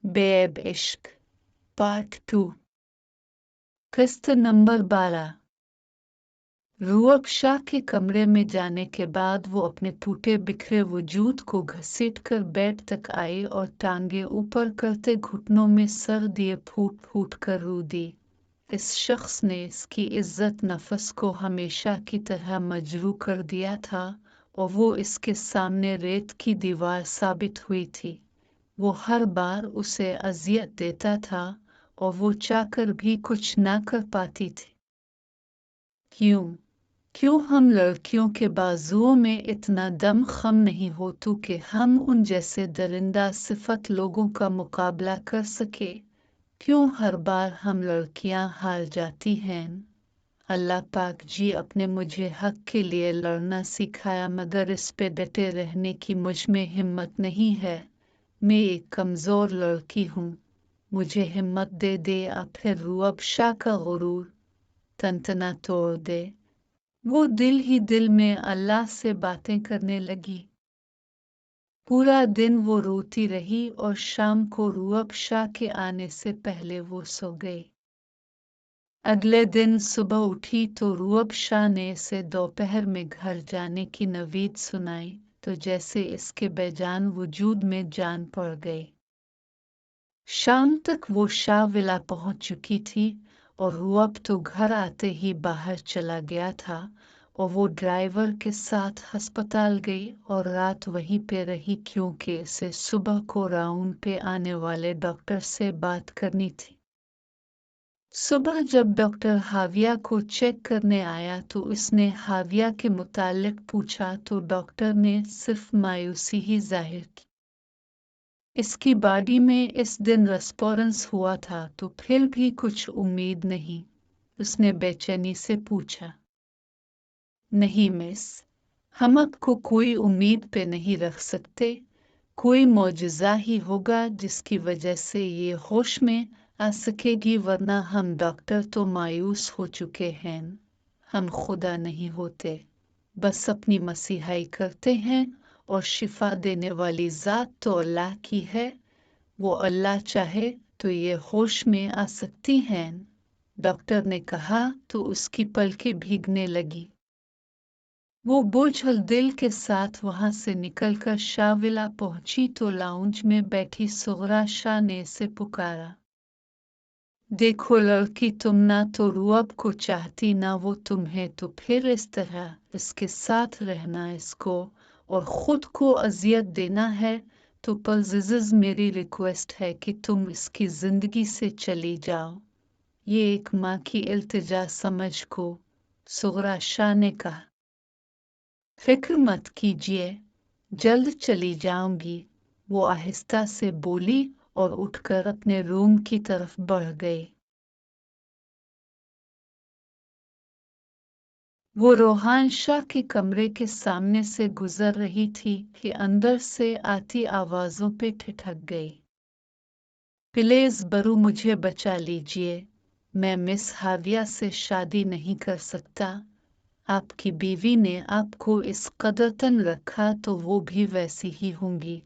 Babe इश्क part 2 किस्त number 12। रूअब Shah के कमरे में जाने के बाद वो अपने टूटे बिखरे वजूद को घसीटकर बेड तक आई और टांगे ऊपर करते घुटनों में सर दिए फूट फूट कर रो दी। इस शख्स ने इसकी इज्जत नफस को हमेशा की तरह मजरू कर दिया था और वो इसके सामने रेत की दीवार साबित हुई थी। वो हर बार उसे अजियत देता था और वो चाहकर भी कुछ ना कर पाती थी। क्यों हम लड़कियों के बाजुओं में इतना दम खम नहीं होता कि हम उन जैसे दरिंदा सिफत लोगों का मुकाबला कर सके? क्यों हर बार हम लड़कियां हार जाती हैं? अल्लाह पाक जी अपने मुझे हक के लिए लड़ना सिखाया, मगर इस पे डटे रहने की मुझ में हिम्मत नहीं है। मैं एक कमज़ोर लड़की हूँ, मुझे हिम्मत दे दे। अब फिर रूअब शाह का गुरूर तंतना तोड़ दे। वो दिल ही दिल में अल्लाह से बातें करने लगी। पूरा दिन वो रोती रही और शाम को रूअब शाह के आने से पहले वो सो गई। अगले दिन सुबह उठी तो रूअब शाह ने इसे दोपहर में घर जाने की नवीद सुनाई तो जैसे इसके बेजान वजूद में जान पड़ गई। शाम तक वो शाह विला पहुंच चुकी थी और रूअब तो घर आते ही बाहर चला गया था और वो ड्राइवर के साथ अस्पताल गई और रात वहीं पे रही क्योंकि इसे सुबह को राउंड पे आने वाले डॉक्टर से बात करनी थी। सुबह जब डॉक्टर हाविया को चेक करने आया तो उसने हाविया के मुतालिक पूछा तो डॉक्टर ने सिर्फ मायूसी ही जाहिर की। इसकी बॉडी में इस दिन रेस्पॉन्स हुआ था तो फिर भी कुछ उम्मीद नहीं। उसने बेचैनी से पूछा, नहीं मिस, हम आपको कोई उम्मीद पे नहीं रख सकते। कोई मौजज़ा ही होगा जिसकी वजह से ये होश में आ सकेगी, वरना हम डॉक्टर तो मायूस हो चुके हैं। हम खुदा नहीं होते, बस अपनी मसीहाई करते हैं और शिफा देने वाली ज़ात तो अल्लाह की है। वो अल्लाह चाहे तो ये होश में आ सकती हैं। डॉक्टर ने कहा तो उसकी पलकें भीगने लगी। वो बोझल दिल के साथ वहां से निकलकर शाहविला पहुंची तो लाउंज में बैठी सुगरा शाह ने इसे पुकारा, देखो लड़की, तुम ना तो रूअब को चाहती ना वो तुम्हें, तो फिर इस तरह इसके साथ रहना, इसको और खुद को अजियत देना है तो पज़िज़ मेरी रिक्वेस्ट है कि तुम इसकी जिंदगी से चली जाओ। ये एक माँ की इल्तिजा समझ को, सुगरा शाह ने कहा। फिक्र मत कीजिए, जल्द चली जाऊंगी, वो आहिस्ता से बोली और उठकर अपने रूम की तरफ बढ़ गई। वो रोहान शाह के कमरे के सामने से गुजर रही थी कि अंदर से आती आवाजों पे ठिठक गई। प्लीज बरू, मुझे बचा लीजिए, मैं मिस हाविया से शादी नहीं कर सकता। आपकी बीवी ने आपको इस कदर तंग रखा तो वो भी वैसी ही होंगी,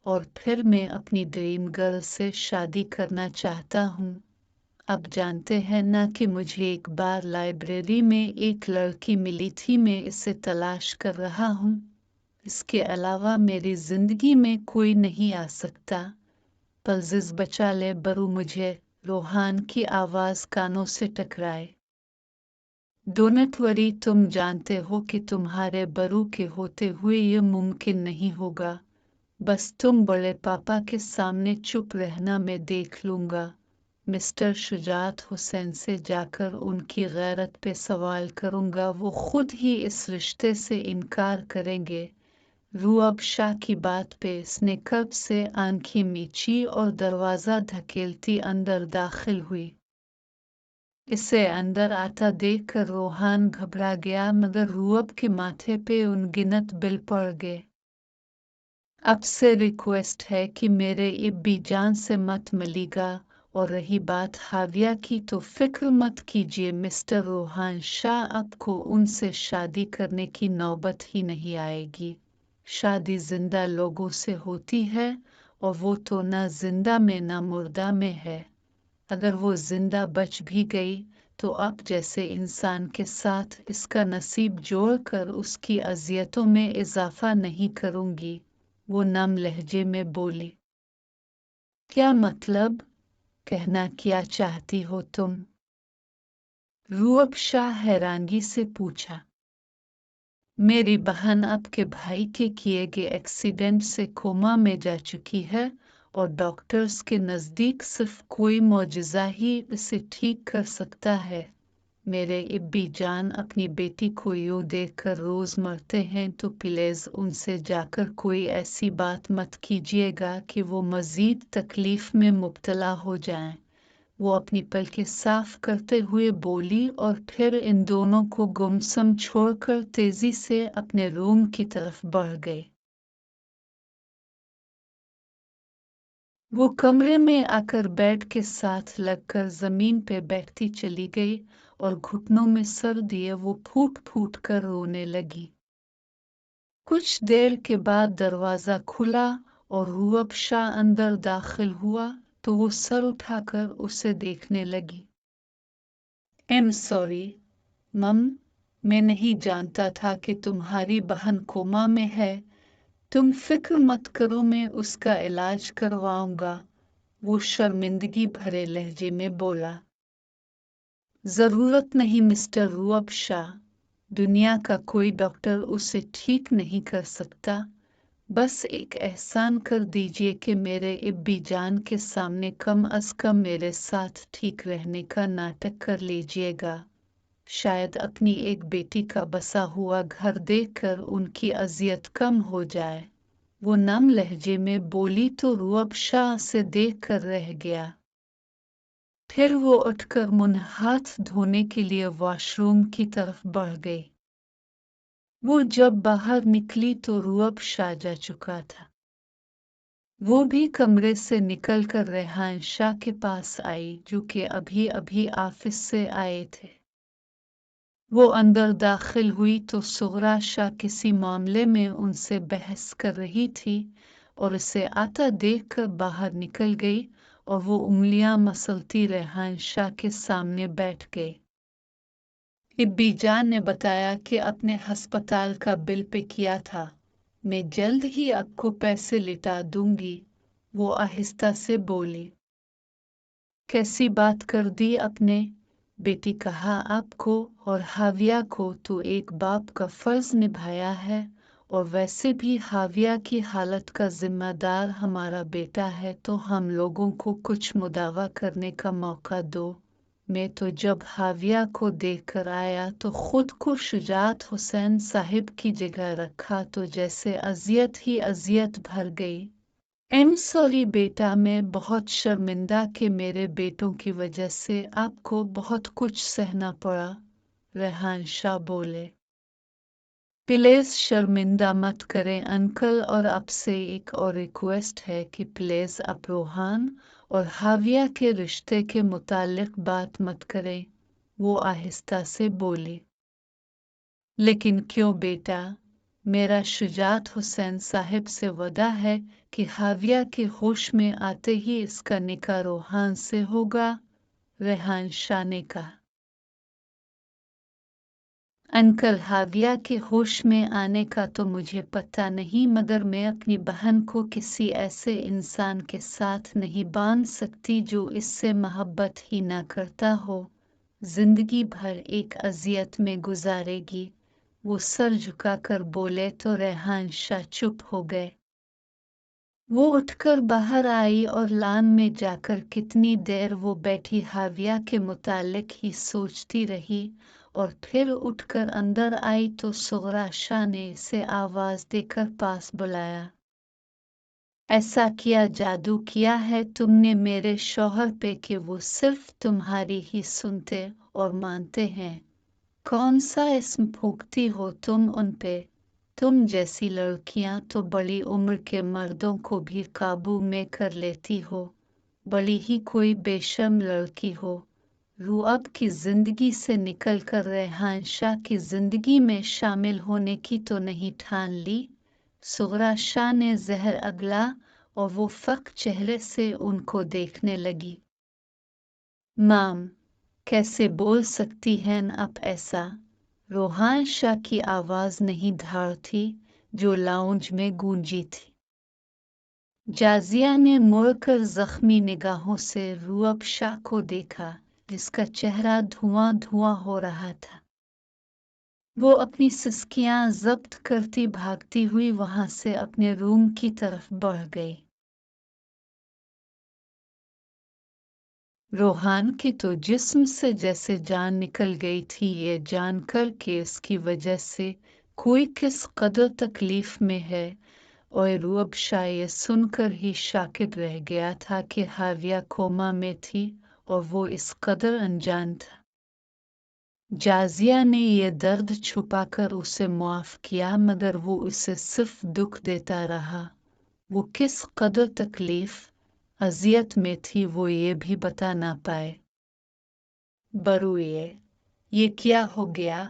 और फिर मैं अपनी ड्रीम गर्ल से शादी करना चाहता हूँ। अब जानते हैं ना कि मुझे एक बार लाइब्रेरी में एक लड़की मिली थी, मैं इसे तलाश कर रहा हूँ। इसके अलावा मेरी जिंदगी में कोई नहीं आ सकता। पज़िज़ बचा ले बरू मुझे, रोहान की आवाज कानों से टकराए। डोनट वरी, तुम जानते हो कि तुम्हारे बरू के होते हुए ये मुमकिन नहीं होगा। बस तुम बड़े पापा के सामने चुप रहना, मैं देख लूंगा। मिस्टर शुजात हुसैन से जाकर उनकी गैरत पे सवाल करूंगा, वो खुद ही इस रिश्ते से इनकार करेंगे। रूअब शाह की बात पे इसने कब से आंखें मीची और दरवाज़ा धकेलती अंदर दाखिल हुई। इसे अंदर आता देखकर रोहान घबरा गया, मगर रूअब के माथे पे अनगिनत बिल पड़ गए। अब से रिक्वेस्ट है कि मेरे इब्बी जान से मत मिलिएगा, और रही बात हाविया की तो फिक्र मत कीजिए मिस्टर रोहान शाह, आपको उनसे शादी करने की नौबत ही नहीं आएगी। शादी जिंदा लोगों से होती है और वो तो ना जिंदा में ना मुर्दा में है। अगर वो जिंदा बच भी गई तो आप जैसे इंसान के साथ इसका नसीब जोड़कर उसकी अजियतों में इजाफा नहीं करूंगी। वो नम लहजे में बोली। क्या मतलब? कहना क्या चाहती हो तुम? रूअब शाह हैरानगी से पूछा। मेरी बहन आपके भाई के किए गए एक्सीडेंट से कोमा में जा चुकी है और डॉक्टर्स के नज़दीक सिर्फ कोई मौजज़ा ही इसे ठीक कर सकता है। मेरे इब्बी जान अपनी बेटी को यूं देखकर रोज मरते हैं तो प्लीज उनसे जाकर कोई ऐसी बात मत कीजिएगा कि वो मजीद तकलीफ में मुब्तला हो जाएं। वो अपनी पलकें साफ करते हुए बोली और फिर इन दोनों को गुमसुम छोड़कर तेजी से अपने रूम की तरफ बढ़ गई। वो कमरे में आकर बेड के साथ लगकर जमीन पे बैठती चली गई और घुटनों में सर दिए वो फूट फूट कर रोने लगी। कुछ देर के बाद दरवाजा खुला और रूअब शाह अंदर दाखिल हुआ तो वो सर उठाकर उसे देखने लगी। एम सॉरी मम, मैं नहीं जानता था कि तुम्हारी बहन कोमा में है। तुम फिक्र मत करो, मैं उसका इलाज करवाऊंगा, वो शर्मिंदगी भरे लहजे में बोला। जरूरत नहीं मिस्टर रूअब शाह, दुनिया का कोई डॉक्टर उसे ठीक नहीं कर सकता। बस एक एहसान कर दीजिए कि मेरे इब्बी जान के सामने कम अज कम मेरे साथ ठीक रहने का नाटक कर लीजिएगा। शायद अपनी एक बेटी का बसा हुआ घर देखकर उनकी अजियत कम हो जाए। वो नम लहजे में बोली तो रूअब शाह से देख कर रह गया। फिर वो उठकर मुंह हाथ धोने के लिए वॉशरूम की तरफ बढ़ गई। वो जब बाहर निकली तो रूअब शाह जा चुका था। वो भी कमरे से निकलकर रेहान शाह के पास आई जो कि अभी अभी ऑफिस से आए थे। वो अंदर दाखिल हुई तो सुगरा शाह किसी मामले में उनसे बहस कर रही थी और उसे आता देखकर बाहर निकल गई और वो उंगलियां मसलती रेहान शाह के सामने बैठ गई। इब्बी जान ने बताया कि अपने हस्पताल का बिल पे किया था। मैं जल्द ही आपको पैसे लिटा दूंगी, वो आहिस्ता से बोली। कैसी बात कर दी आपने? बेटी कहा आपको और हाविया को तो एक बाप का फर्ज निभाया है, और वैसे भी हाविया की हालत का जिम्मेदार हमारा बेटा है, तो हम लोगों को कुछ मुदावा करने का मौका दो। मैं तो जब हाविया को देखकर आया तो खुद को शुजात हुसैन साहिब की जगह रखा तो जैसे अजियत ही अजियत भर गई। एम सॉरी बेटा, मैं बहुत शर्मिंदा कि मेरे बेटों की वजह से आपको बहुत कुछ सहना पड़ा, रेहान शाह बोले। प्लीज शर्मिंदा मत करें अंकल, और आपसे एक और रिक्वेस्ट है कि प्लीज आप रोहान और हाविया के रिश्ते के मुतालिक बात मत करें, वो आहिस्ता से बोली। लेकिन क्यों बेटा? मेरा शुजात हुसैन साहिब से वदा है कि हाविया के होश में आते ही इसका निकाह रोहान से होगा, रेहान शाह ने कहा। अंकल, हाविया के होश में आने का तो मुझे पता नहीं, मगर मैं अपनी बहन को किसी ऐसे इंसान के साथ नहीं बांध सकती जो इससे मोहब्बत ही ना करता हो। जिंदगी भर एक अजियत में गुजारेगी, वो सर झुकाकर बोले तो रेहान शाह चुप हो गए। वो उठकर बाहर आई और लान में जाकर कितनी देर वो बैठी हाविया के मुतालिक ही सोचती रही, और फिर उठकर अंदर आई तो सुगरा शाह ने इसे आवाज देकर पास बुलाया। ऐसा क्या जादू किया है तुमने मेरे शौहर पे कि वो सिर्फ तुम्हारी ही सुनते और मानते हैं? कौन सा इस्म फूंकती हो तुम उन पे? तुम जैसी लड़कियां तो बड़ी उम्र के मर्दों को भी काबू में कर लेती हो। बड़ी ही कोई बेशर्म लड़की हो। रूअब की जिंदगी से निकलकर रेहान शाह की जिंदगी में शामिल होने की तो नहीं ठान ली? सुगरा शाह ने जहर अगला और वो फक चेहरे से उनको देखने लगी। माम, कैसे बोल सकती हैं आप ऐसा? रोहान शाह की आवाज नहीं धार थी जो लाउंज में गूंजी थी। जाजिया ने मुड़कर जख्मी निगाहों से रूअब शाह को देखा, जिसका चेहरा धुआं धुआं हो रहा था। वो अपनी सिसकियां जब्त करती भागती हुई वहां से अपने रूम की तरफ बढ़ गई। रोहान की तो जिस्म से जैसे जान निकल गई थी, ये जानकर कि इसकी वजह से कोई किस कदर तकलीफ में है, और रूअब शाह ये सुनकर ही शाकिद रह गया था कि हाविया कोमा में थी और वो इस कदर अनजान था। जाजिया ने ये दर्द छुपाकर उसे माफ किया, मगर वो उसे सिर्फ दुख देता रहा। वो किस कदर तकलीफ अजियत में थी वो ये भी बता ना पाए। बरूए, ये क्या हो गया?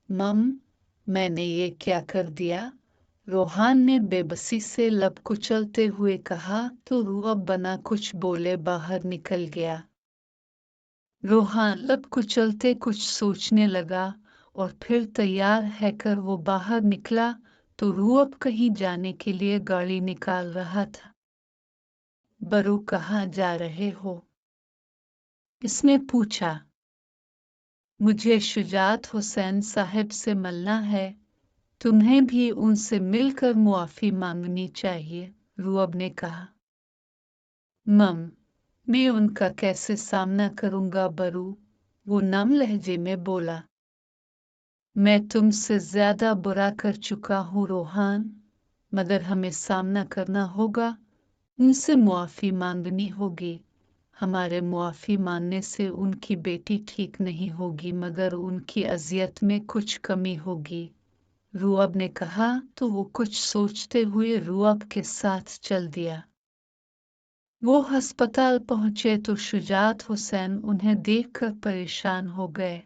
मम, मैंने ये क्या कर दिया? रोहान ने बेबसी से लब कुचलते हुए कहा तो रूअब बना कुछ बोले बाहर निकल गया। रोहान लब कुचलते कुछ सोचने लगा और फिर तैयार है कर वो बाहर निकला तो रूअब कहीं जाने के लिए गाड़ी निकाल रहा था। बरू, कहाँ जा रहे हो? इसने पूछा। मुझे शुजात हुसैन साहब से मिलना है। तुम्हें भी उनसे मिलकर मुआफी मांगनी चाहिए, रूअब ने कहा। मम, मैं उनका कैसे सामना करूंगा बरू? वो नम लहजे में बोला। मैं तुमसे ज्यादा बुरा कर चुका हूँ रोहान, मगर हमें सामना करना होगा, उनसे मुआफी मांगनी होगी। हमारे मुआफी मानने से उनकी बेटी ठीक नहीं होगी, मगर उनकी अजियत में कुछ कमी होगी, रूअब ने कहा तो वो कुछ सोचते हुए रूअब के साथ चल दिया। वो अस्पताल पहुंचे तो शुजात हुसैन उन्हें देखकर परेशान हो गए।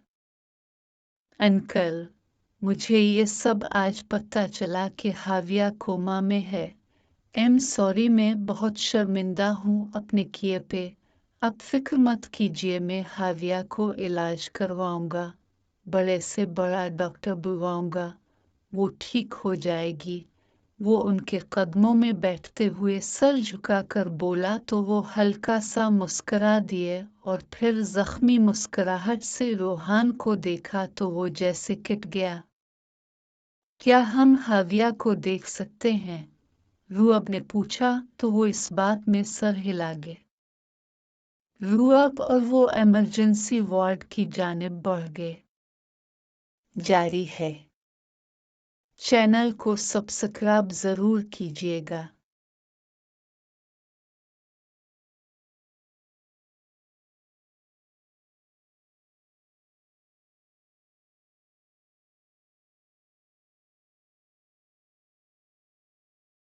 अंकल, मुझे ये सब आज पता चला कि हाविया कोमा में है। सॉरी, मैं बहुत शर्मिंदा हूँ अपने किए पे। आप फिक्र मत कीजिए, मैं हाविया को इलाज करवाऊंगा, बड़े से बड़ा डॉक्टर बुलवाऊंगा, वो ठीक हो जाएगी। वो उनके कदमों में बैठते हुए सर झुकाकर बोला तो वो हल्का सा मुस्करा दिए और फिर जख्मी मुस्कुराहट से रोहान को देखा तो वो जैसे किट गया। क्या हम हाविया को देख सकते हैं? रूअब ने पूछा तो वो इस बात में सर हिला गए। रूअब और वो इमरजेंसी वार्ड की जानिब बढ़ गए। जारी है। चैनल को सब्सक्राइब जरूर कीजिएगा।